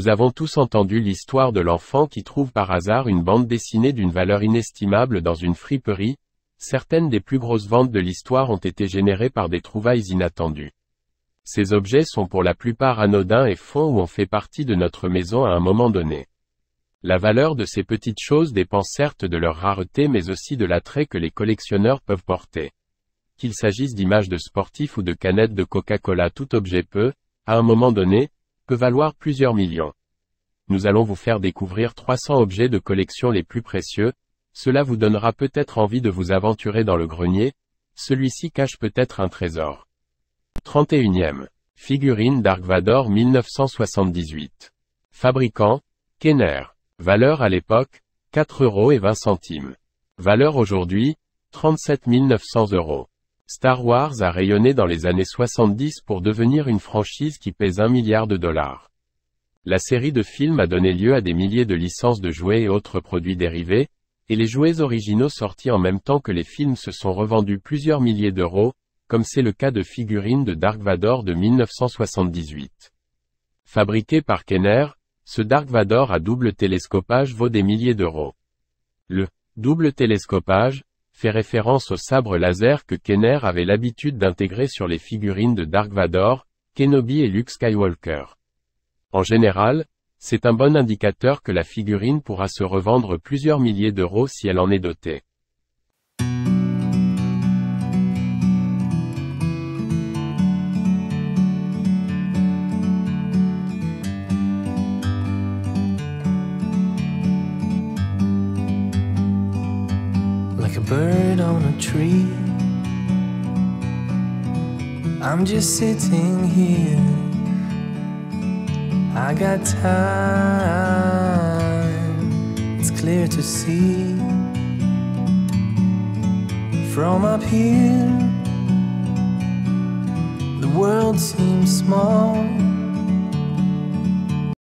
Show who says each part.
Speaker 1: Nous avons tous entendu l'histoire de l'enfant qui trouve par hasard une bande dessinée d'une valeur inestimable dans une friperie. Certaines des plus grosses ventes de l'histoire ont été générées par des trouvailles inattendues. Ces objets sont pour la plupart anodins et font ou ont fait partie de notre maison à un moment donné. La valeur de ces petites choses dépend certes de leur rareté mais aussi de l'attrait que les collectionneurs peuvent porter. Qu'il s'agisse d'images de sportifs ou de canettes de Coca-Cola, tout objet peut, à un moment donné, peut valoir plusieurs millions. Nous allons vous faire découvrir 300 objets de collection les plus précieux. Cela vous donnera peut-être envie de vous aventurer dans le grenier. Celui-ci cache peut-être un trésor. 31e. Figurine Dark Vador 1978. Fabricant, Kenner. Valeur à l'époque, 4,20 €. Valeur aujourd'hui, 37 900 €. Star Wars a rayonné dans les années 70 pour devenir une franchise qui pèse $1 milliard. La série de films a donné lieu à des milliers de licences de jouets et autres produits dérivés, et les jouets originaux sortis en même temps que les films se sont revendus plusieurs milliers d'euros, comme c'est le cas de figurines de Dark Vador de 1978. Fabriqué par Kenner, ce Dark Vador à double télescopage vaut des milliers d'euros. Le double télescopage fait référence au sabre laser que Kenner avait l'habitude d'intégrer sur les figurines de Dark Vador, Kenobi et Luke Skywalker. En général, c'est un bon indicateur que la figurine pourra se revendre plusieurs milliers d'euros si elle en est dotée.
Speaker 2: Like a bird on a tree, I'm just sitting here. I got time, it's clear to see. From up here, the world seems small.